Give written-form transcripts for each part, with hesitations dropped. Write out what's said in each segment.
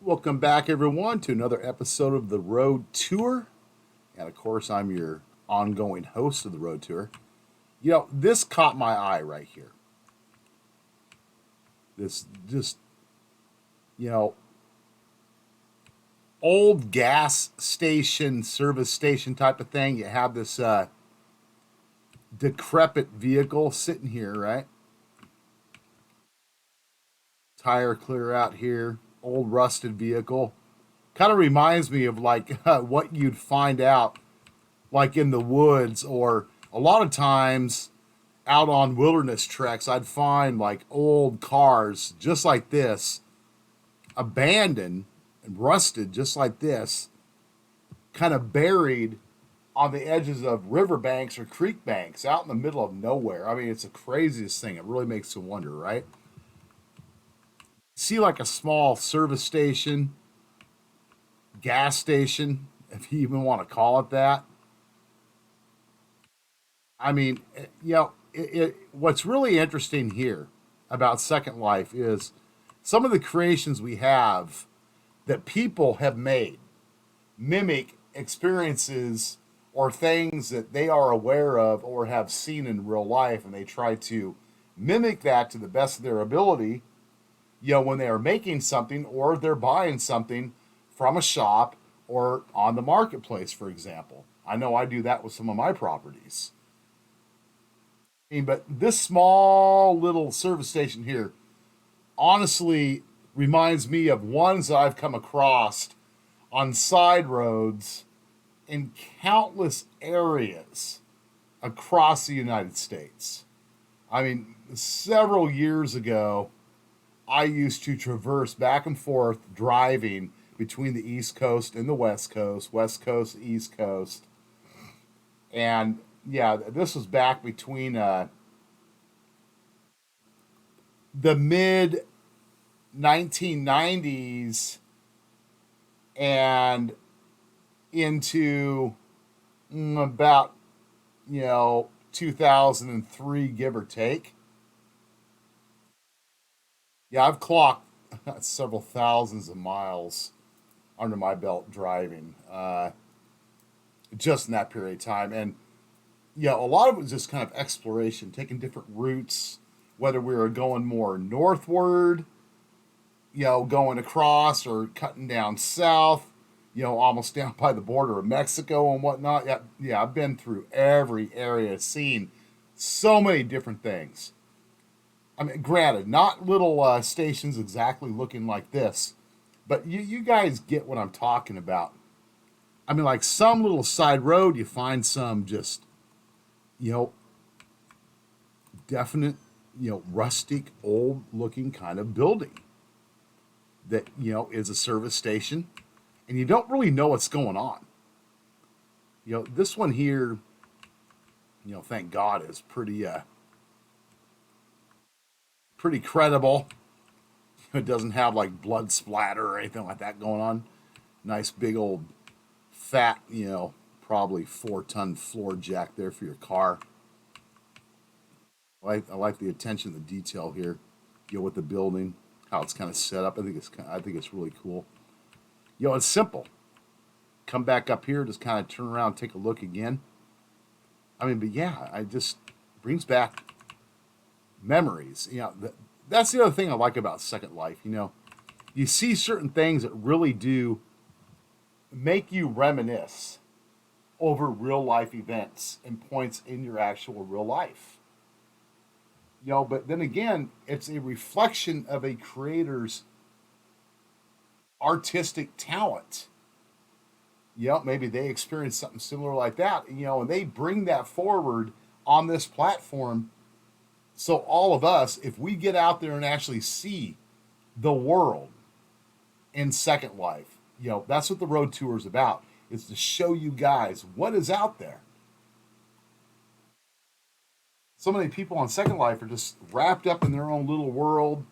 Welcome back, everyone, to another episode of the Road Tour. And of course, I'm your ongoing host of the Road Tour. This caught my eye right here. This just, you know, old gas station, service station type of thing. You have this decrepit vehicle sitting here, right? Tire clear out here, old rusted vehicle. Kind of reminds me of like what you'd find out like in the woods, or a lot of times out on wilderness treks, I'd find like old cars just like this, abandoned and rusted just like this, kind of buried on the edges of riverbanks or creek banks out in the middle of nowhere. I mean, it's the craziest thing. It really makes you wonder, right? See like a small service station, gas station, if you even want to call it that. I mean, what's really interesting here about Second Life is some of the creations we have that people have made mimic experiences or things that they are aware of or have seen in real life, and they try to mimic that to the best of their ability, when they are making something or they're buying something from a shop or on the marketplace, for example. I know I do that with some of my properties. But this small little service station here honestly reminds me of ones that I've come across on side roads in countless areas across the United States. I mean, several years ago, I used to traverse back and forth driving between the East Coast and the West Coast, East Coast. And yeah, this was back between the mid 1990s and into about 2003, give or take. Yeah, I've clocked several thousands of miles under my belt driving just in that period of time. And yeah, a lot of it was just kind of exploration, taking different routes, whether we were going more northward, going across, or cutting down south, almost down by the border of Mexico and whatnot. Yeah, yeah, I've been through every area, seen so many different things. I mean, granted, not little stations exactly looking like this, but you guys get what I'm talking about. I mean, like some little side road, you find some just, you know, definite, rustic, old looking kind of building that, is a service station, and you don't really know what's going on. This one here, thank God, is pretty credible. It doesn't have like blood splatter or anything like that going on. Nice big old fat, probably 4-ton floor jack there for your car. I like the attention to detail here. With the building, how it's kind of set up. I think it's really cool. It's simple. Come back up here, just kind of turn around, take a look again. I mean, but yeah, I just brings back memories. That's the other thing I like about Second Life. You see certain things that really do make you reminisce over real life events and points in your actual real life. But then again, it's a reflection of a creator's artistic talent. Maybe they experienced something similar like that, and they bring that forward on this platform. So all of us, if we get out there and actually see the world in Second Life, that's what the road tour is about, is to show you guys what is out there. So many people on Second Life are just wrapped up in their own little world.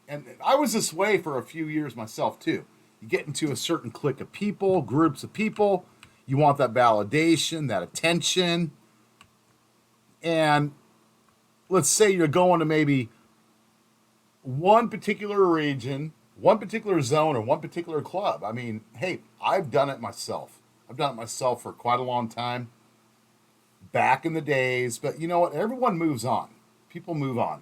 And I was this way for a few years myself, too. You get into a certain clique of people, groups of people. You want that validation, that attention. And let's say you're going to maybe one particular region one particular zone or one particular club. I mean, hey, I've done it myself. I've done it myself for quite a long time back in the days, but you know what? Everyone moves on. People move on.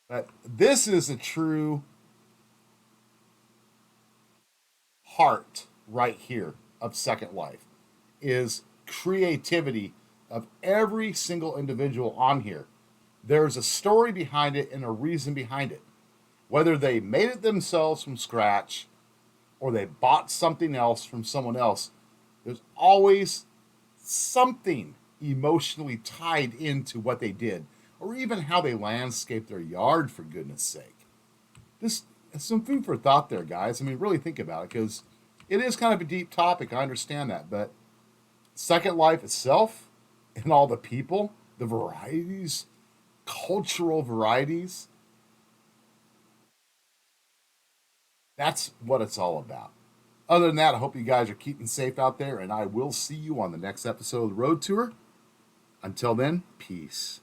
But this is a true heart right here of Second Life is creativity of every single individual on here. There's a story behind it and a reason behind it. Whether they made it themselves from scratch or they bought something else from someone else, there's always something emotionally tied into what they did, or even how they landscaped their yard, for goodness sake. Just some food for thought there, guys. I mean, really think about it, because it is kind of a deep topic. I understand that. But Second Life itself and all the people, the varieties, cultural varieties, that's what it's all about. Other than that, I hope you guys are keeping safe out there, and I will see you on the next episode of the Road Tour. Until then, peace.